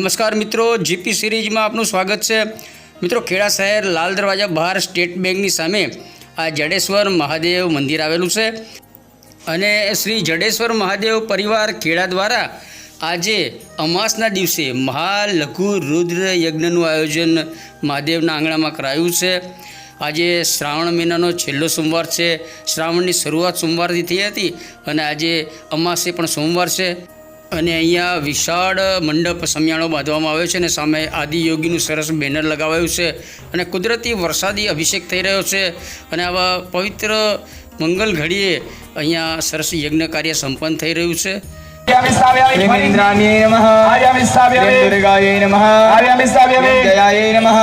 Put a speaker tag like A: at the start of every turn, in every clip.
A: નમસ્કાર મિત્રો, જીપી સિરીઝમાં આપનું સ્વાગત છે। મિત્રો, ખેડા શહેર લાલ દરવાજા બહાર સ્ટેટ બેંકની સામે આ જડેશ્વર મહાદેવ મંદિર આવેલું છે અને શ્રી જડેશ્વર મહાદેવ પરિવાર ખેડા દ્વારા આજે અમાસના દિવસે મહાલઘુ રુદ્ર યજ્ઞનું આયોજન મહાદેવના આંગણામાં કરાયું છે। આજે શ્રાવણ મહિનાનો છેલ્લો સોમવાર છે। શ્રાવણની શરૂઆત સોમવારથી થઈ હતી અને આજે અમાસે પણ સોમવાર છે અને અહીંયા વિશાળ મંડપ સમિયાણો બાંધવામાં આવ્યો છે અને સામે આદિયોગીનું સરસ બેનર લગાવાયું છે અને કુદરતી વરસાદી અભિષેક થઈ રહ્યો છે અને આવા પવિત્ર મંગલ ઘડીએ અહીંયા સરસ યજ્ઞ કાર્ય સંપન્ન થઈ રહ્યું છે।
B: इंद्राण्ये नमः दुर्गाये नमः जयाये नमः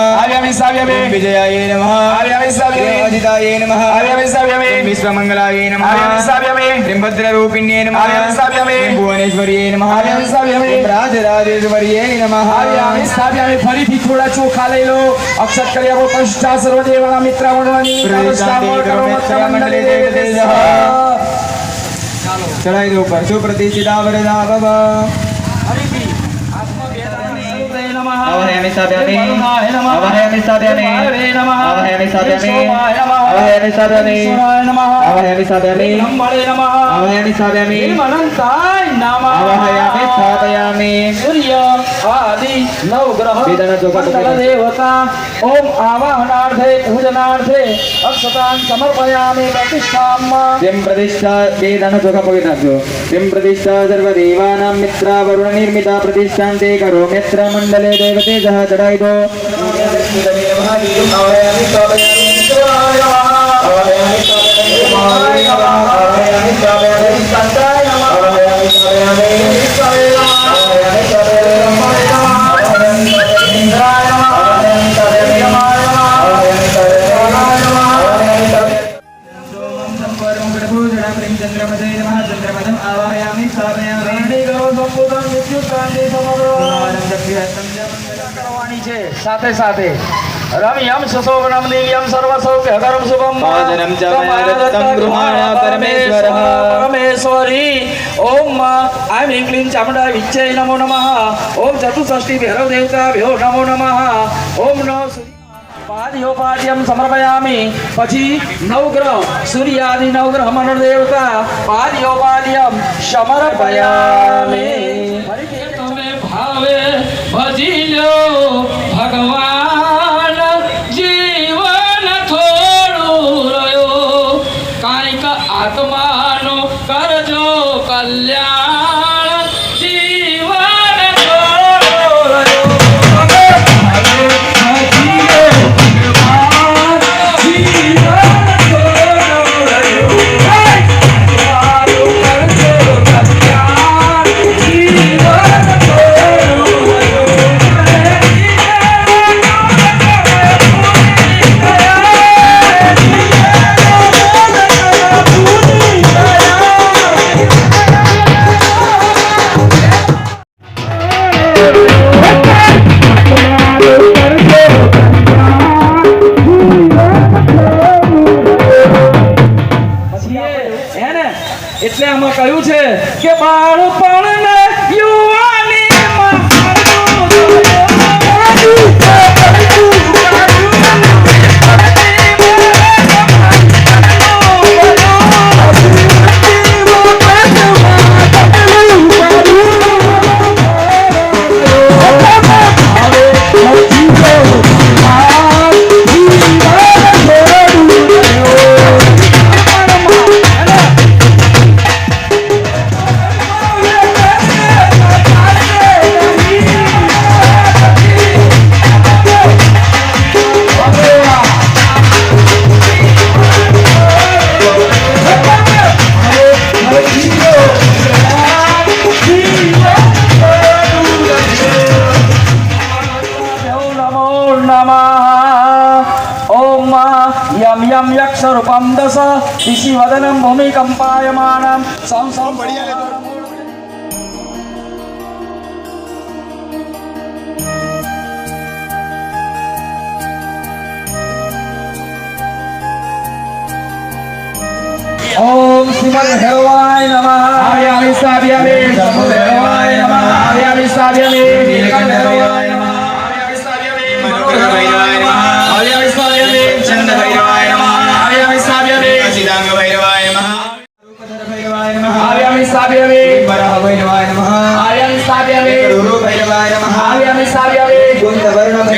B: विजयाये नमः अजिताये नमः विश्वमंगलाये नमः भद्ररूपिण्ये नमः भुवनेश्वर्ये नमः राजराजेश्वर्ये नमः।
C: ફરીથી થોડા ચોખા લઈ લો, અક્ષત કરી આપો। પશ્ચાત સર્વદેવાના મિત્રાવણવાની
B: चढ़ाई दो पर सुप्रतिष्ठिता वरदा भव अवहयामि स्थापयामि अवहयामि स्थापयामि अवहयामि स्थापयामि अवहयामि स्थापयामि अवहयामि स्थापयामि अवहयामि स्थापयामि
C: અનંતાય નમઃ।
B: अवहयामि स्थापयामि
C: સૂર્ય આદિ નવગ્રહ
B: વેદના ચોખા
C: મંડળ દેવતા ઓમ આવાહનાર્થે પૂજનાર્થે અક્ષતાન સમર્પયામિ પ્રતિષ્ઠામ।
B: તેમ પ્રતિષ્ઠા વેદના ચોખા પવિત્ર રાખજો। તેમ પ્રતિષ્ઠા સર્વદેવાનાં મિત્રા વરુણ નિર્મિતા પ્રતિષ્ઠાં તે કરો મિત્ર મંડલે દેવતે જહ ચડાઈ દો।
C: સાથે સાથે રમ્યમ સુશોભનમ દિવ્યમ સર્વસૌખ્યકરમ શુભમ
B: ભોજનમ ચ મયાદત્તં ગૃહાણ પરમેશ્વરઃ
C: પરમેશ્વરી। ઓમ આઈ એમ ક્લીન ચામુંડા વિચ્છે નમો નમઃ। ઓમ ચતુષ્ષષ્ઠી ભૈરવ દેવતાભ્યો નમો નમઃ। ઓમ નો પાદ્યોપાદ્યમ સમર્પયામિ। પછી નવગ્રહ સૂર્યાદિ નવગ્રહ મંડળ દેવતા પાદ્યોપાદ્યમ સમર્પયામિ।
D: તમે ભાવે ભજી લો ભગવાન, જીવન થોડું રહ્યો કાંઈક આત્માનો કરજો કલ્યાણ, જીવન થોડું રહ્યો
C: એટલે આમાં કહ્યું છે કે બાળપણને યુવાનીમાં यम यक्षरूपम दश ऋषिवदनम भूमिकंपायमानम संसम बढ़िया। ओम श्रीमद्भैरवाय नमः। आर्यामि स्थापयामि। भैरवाय नमः। आर्यामि स्थापयामि।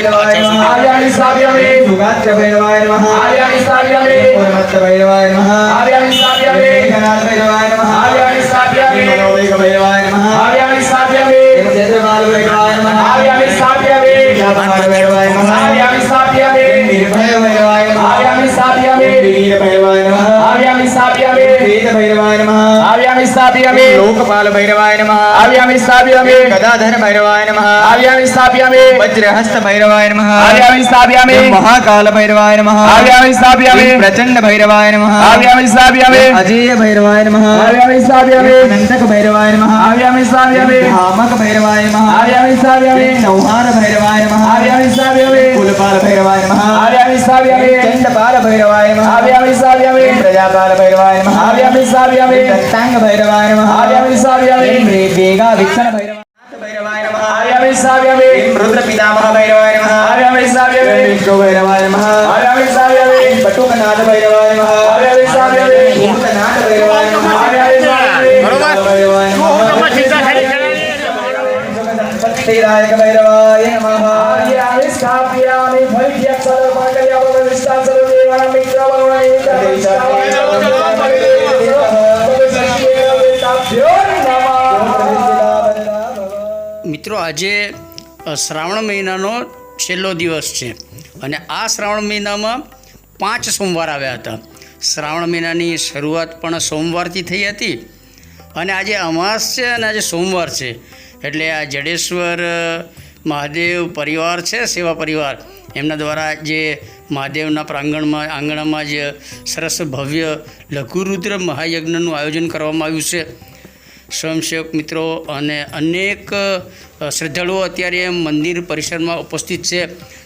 B: भैरवाय नमः
C: आर्याणि स्थापयामि
B: सुगात्र भैरवाय नमः
C: आर्याणि स्थापयामि
B: उन्मत्त भैरवाय नमः
C: आर्याणि स्थापयामि
B: मेघनाथ भैरवाय नमः
C: आर्याणि स्थापयामि
B: मनोवेग भैरवाय नमः
C: आर्याणि स्थापयामि
B: क्षेत्रपाल भैरवाय नमः
C: आर्याणि स्थापयामि
B: व्यापार भैरवाय नमः
C: आर्याणि स्थापयामि
B: निर्भय भैरवाय नमः
C: आर्याणि स्थापयामि
B: वीर भैरवाय नमः
C: आर्याणि स्थापयामि
B: वेद भैरवाय नमः
C: आर्याणि स्थापयामि
B: लोकपाल भैरवाय नमः
C: आर्याणि स्थापयामि
B: गदाधर भैरवाय नमः
C: आर्याणि स्थापयामि
B: वज्रहस्त भैरवाय नमः
C: आर्याणि स्थापयामि
B: महाकाल भैरवाय नमः
C: आर्याणि स्थापयामि
B: प्रचंड भैरवाय नमः
C: आर्याणि स्थापयामि
B: अजेय भैरवाय नमः
C: आर्याणि स्थापयामि
B: अनंतक भैरवाय नमः
C: आर्याणि स्थापयामि
B: धामक भैरवाय नमः
C: आर्याणि स्थापयामि
B: संहार भैरवाय नमः
C: आर्याणि स्थापयामि
B: कुलपाल भैरवाय नमः
C: आर्याणि स्थापयामि
B: चंडपाल भैरवाय नमः
C: आर्याणि स्थापयामि
B: प्रजापाल भैरवाय नमः
C: आर्याणि स्थापयामि
B: दत्तांग भैरवाय नमः
C: आर्याणि स्थापयामि
B: वेगा विक्षण भैरवाय नमः
C: आर्याणि स्थापयामि
B: रुद्र पितामह भैरवाय नमः
C: आर्याणि स्थापयामि
B: विष्णु भैरवाय नमः
C: आर्याणि स्थापयामि
B: बटुकनाथ भैरवाय नमः
C: आर्याणि स्थापयामि
B: भूतनाथ भैरवाय नमः
C: आर्याणि स्थापयामि
B: भैरवाय नमः श्रीरायक भैरवाय नमः
C: आर्याणि स्थापयामि फलित्य सर्वं कल्याणं विष्टा सर्वदेवानां मित्रवरुणाय
A: મિત્રો આજે શ્રાવણ મહિનાનો છેલ્લો દિવસ છે અને આ શ્રાવણ મહિનામાં 5 સોમવાર આવ્યા હતા. શ્રાવણ મહિનાની શરૂઆત પણ સોમવારથી થઈ હતી અને આજે અમાસ છે અને આજે સોમવાર છે એટલે આ જડેશ્વર મહાદેવ પરિવાર છે, સેવા પરિવાર, એમના દ્વારા જે મહાદેવના આંગણામાં જ સરસ ભવ્ય લઘુરુદ્ર મહાયજ્ઞનું આયોજન કરવામાં આવ્યું છે. સ્વયંસેવક મિત્રો અને અનેક શ્રદ્ધાળુઓ અત્યારે મંદિર પરિસરમાં ઉપસ્થિત છે.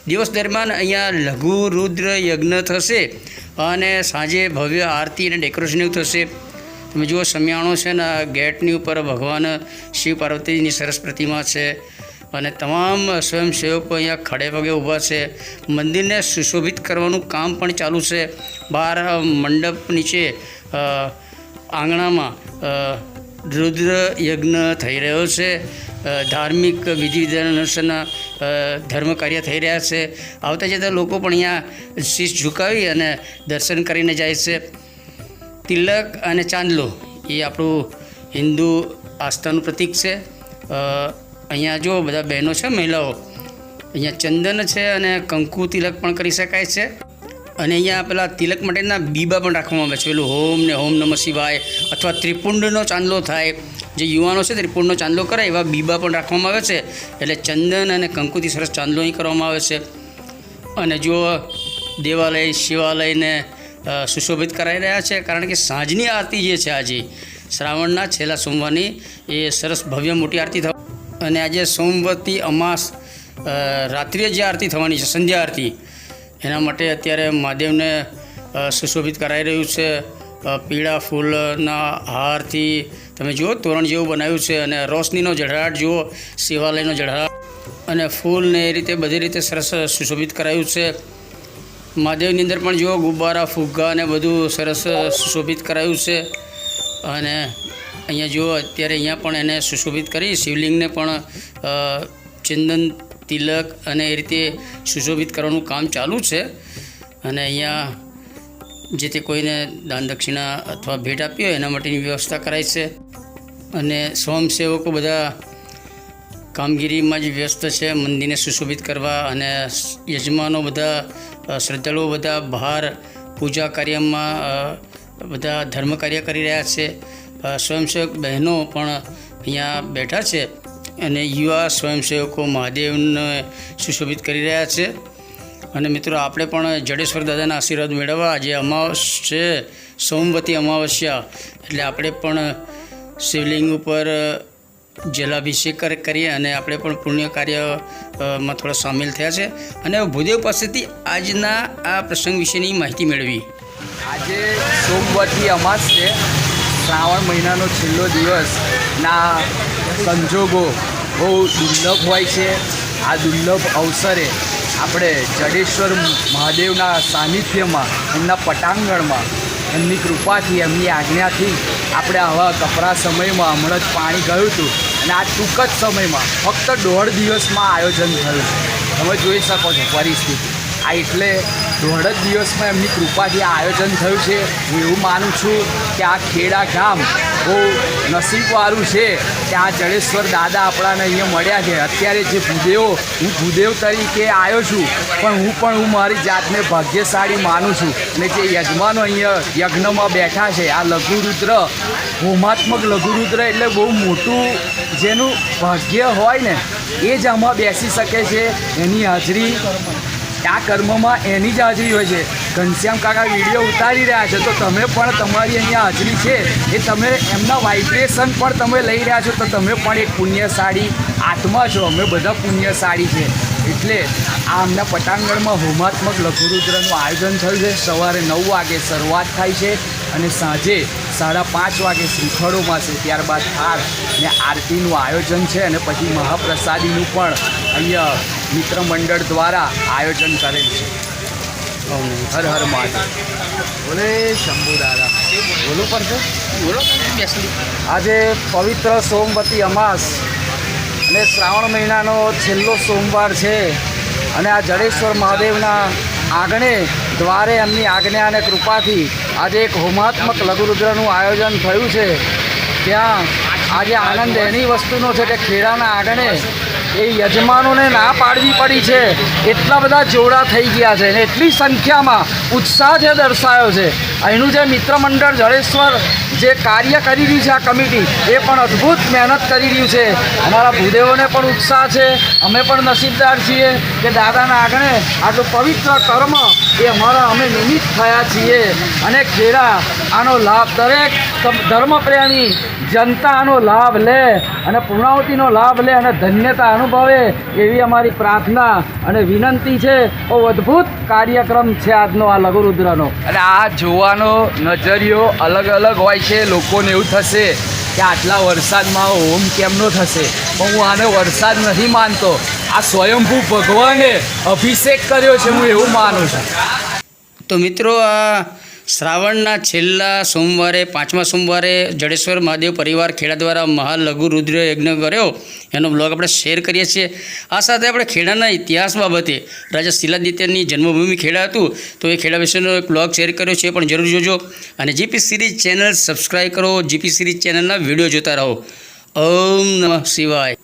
A: દિવસ દરમિયાન અહીંયા લઘુ રુદ્ર યજ્ઞ થશે અને સાંજે ભવ્ય આરતી અને ડેકોરેશન થશે. તમે જુઓ સમિયાણો છે ને ગેટની ઉપર ભગવાન શિવ પાર્વતીની સરસ પ્રતિમા છે અને તમામ સ્વયંસેવકો અહીંયા ખડે પગે ઊભા છે. મંદિરને સુશોભિત કરવાનું કામ પણ ચાલુ છે. બહાર મંડપ નીચે આંગણામાં રુદ્ર યજ્ઞ થઈ રહ્યો છે. ધાર્મિક વિધિ વિધાનોના ધર્મ કાર્ય થઈ રહ્યા છે. આવતા જતા લોકો પણ અહીંયા શીશ ઝુકાવી અને દર્શન કરીને જાય છે. તિલક અને ચાંદલો એ આપણું હિન્દુ આસ્થાનું પ્રતીક છે. અહીંયા જો બધા બહેનો છે, મહિલાઓ, અહીંયા ચંદન છે અને કંકુ તિલક પણ કરી શકાય છે. અને અહીંયા પેલા તિલક માટેના બીબા પણ રાખવામાં આવે છે. પેલું હોમ ને હોમ નમઃ શિવાય અથવા ત્રિપુંડનો ચાંદલો થાય, જે યુવાનો છે ત્રિપુંડનો ચાંદલો કરે એવા બીબા પણ રાખવામાં આવે છે. એટલે ચંદન અને કંકુથી સરસ ચાંદલો અહીં કરવામાં આવે છે. અને જો દેવાલય શિવાલયને સુશોભિત કરાવી રહ્યા છે, કારણ કે સાંજની આરતી જે છે આજે શ્રાવણના છેલ્લા સોમવારની એ સરસ ભવ્ય મોટી આરતી થવા અને આજે સોમવતી અમાસ રાત્રિએ જે આરતી થવાની છે, સંધ્યા આરતી, એના માટે અત્યારે મહાદેવને સુશોભિત કરાવી રહ્યું છે. પીળા ફૂલના હારથી તમે જુઓ તોરણ જેવું બનાવ્યું છે અને રોશનીનો ઝળહળાટ જુઓ, શિવાલયનો ઝળહળાટ અને ફૂલને એ રીતે બધી રીતે સરસ સુશોભિત કરાયું છે. મહાદેવની અંદર પણ જુઓ ગુબ્બારા ફુગ્ગા ને બધું સરસ સુશોભિત કરાયું છે. અને અહીંયા જુઓ અત્યારે અહીંયા પણ એને સુશોભિત કરી શિવલિંગને પણ ચંદન તિલક અને એ રીતે સુશોભિત કરવાનું કામ ચાલુ છે. અને અહીંયા જે તે કોઈને દાન દક્ષિણા અથવા ભેટ આપી હોય એના માટેની વ્યવસ્થા કરાઈ છે. અને સ્વયંસેવકો બધા કામગીરીમાં જ વ્યસ્ત છે મંદિરને સુશોભિત કરવા. અને યજમાનો બધા શ્રદ્ધાળુઓ બધા બહાર પૂજા કાર્યમાં બધા ધર્મ કાર્ય કરી રહ્યા છે. સ્વયંસેવક બહેનો પણ અહીંયા બેઠા છે અને યુવા સ્વયંસેવકો મહાદેવને સુશોભિત કરી રહ્યા છે. અને મિત્રો આપણે પણ જડેશ્વર દાદાના આશીર્વાદ મેળવવા આજે અમાવસ છે, સોમવતી અમાવસ્યા, એટલે આપણે પણ શિવલિંગ ઉપર જલાભિષેક કરીએ અને આપણે પણ પુણ્ય કાર્યમાં થોડા સામેલ થયા છે. અને ભૂદેવ પાસેથી આજના આ પ્રસંગ વિશેની માહિતી મેળવી.
E: આજે સોમવતી અમાસ છે, શ્રાવણ મહિનાનો છેલ્લો દિવસના સંજોગો બહુ દુર્લભ હોય છે. આ દુર્લભ અવસરે આપણે જડેશ્વર મહાદેવના સાનિધ્યમાં, એમના પટાંગણમાં, એમની કૃપાથી, એમની આજ્ઞાથી આપણે આવા કપરા સમયમાં હમણાં જ પાણી ગયું હતું અને આ ટૂંક જ સમયમાં ફક્ત 1.5 દિવસમાં આયોજન થયું છે. તમે જોઈ શકો છો પરિસ્થિતિ આ એટલે દોઢ જ દિવસમાં એમની કૃપાથી આ આયોજન થયું છે. હું એવું માનું છું કે આ ખેડા ગામ બહુ નસીબવાળું છે કે આ જડેશ્વર દાદા આપણાને અહીંયા મળ્યા છે. અત્યારે જે ભૂદેવો હું ભૂદેવ તરીકે આવ્યો છું પણ હું મારી જાતને ભાગ્યશાળી માનું છું. અને જે યજમાનો અહીંયા યજ્ઞમાં બેઠા છે આ લઘુરુદ્ર હોમાત્મક લઘુરુદ્ર એટલે બહુ મોટું જેનું ભાગ્ય હોય ને એ જ આમાં બેસી શકે છે. એની હાજરી આ કર્મમાં એની જ હાજરી હોય છે. ઘનશ્યામ કાકા વિડીયો ઉતારી રહ્યા છે તો તમે પણ તમારી અહીંયા હાજરી છે એ તમે એમના વાઇબ્રેશન પણ તમે લઈ રહ્યા છો તો તમે પણ એક પુણ્યશાળી આત્મા છો. અમે બધા પુણ્યશાળી છે. એટલે આ અમના પટાંગણમાં હોમાત્મક લઘુરુદ્રનું આયોજન થયું છે. સવારે 9 વાગે શરૂઆત થાય છે અને સાંજે 5:30 વાગે શ્રીફળોમાં છે. ત્યારબાદ થાળ ને આરતીનું આયોજન છે અને પછી મહાપ્રસાદીનું પણ અહીંયા મિત્ર મંડળ દ્વારા આયોજન કરેલ છે. હર હર મહાદેવ. બોલે શંભુ દાદા. બોલો પડશે.
A: બોલો બેસલી.
E: આજે પવિત્ર સોમવતી અમાસ અને શ્રાવણ મહિનાનો છેલ્લો સોમવાર છે અને આ જડેશ્વર મહાદેવના આંગણે દ્વારે એમની આજ્ઞા અને કૃપાથી આજે એક હોમાત્મક લઘુરુદ્રનું આયોજન થયું છે. ત્યાં આજે આનંદ એની વસ્તુનો છે કે ખેડાના આંગણે એ યજમાનોને ના પાડવી પડી છે. એટલા બધા જોડા થઈ ગયા છે અને એટલી સંખ્યામાં ઉત્સાહ જે દર્શાયો છે. અહીંનું જે મિત્ર મંડળ જડેશ્વર જે કાર્ય કરી રહ્યું છે આ કમિટી એ પણ અદ્ભુત મહેનત કરી રહ્યું છે. અમારા ભૂદેવોને પણ ઉત્સાહ છે. અમે પણ નસીબદાર છીએ કે દાદાના આંગણે આટલું પવિત્ર કર્મ એ અમે નિમિત્ત થયા છીએ. અને ખેડા આનો લાભ દરેક ધર્મપ્રેમી જનતા આનો લાભ લે અને પૂર્ણાહુતિનો લાભ લે અને ધન્યતા અનુભવે એવી અમારી પ્રાર્થના અને વિનંતી છે. બહુ અદ્ભુત કાર્યક્રમ છે આજનો આ લઘુરુદ્રનો. અને આ જોવાનો નજરિયો અલગ અલગ હોય છે. લોકોને એવું થશે કે આટલા વરસાદમાં હોમ કેમનો થશે, પણ હું આને વરસાદ નથી માનતો. આ સ્વયંભૂ ભગવાને અભિષેક કર્યો છે, હું એવું માનું છું.
A: તો મિત્રો આ શ્રાવણના છેલ્લા સોમવારે 5મા સોમવારે જડેશ્વર મહાદેવ પરિવાર ખેડા દ્વારા મહાલઘુરુદ્ર યજ્ઞ કર્યો એનો બ્લોગ આપણે શેર કરીએ છીએ. આ સાથે આપણે ખેડાના ઇતિહાસ બાબતે રાજા શિલાદિત્યની જન્મભૂમિ ખેડા હતું તો એ ખેડા વિશેનો એક બ્લોગ શેર કર્યો છે, પણ જરૂર જોજો. અને જીપી સિરીઝ ચેનલ સબસ્ક્રાઈબ કરો. જીપી સિરીઝ ચેનલના વિડીયો જોતા રહો. ઓમ નમઃ શિવાય.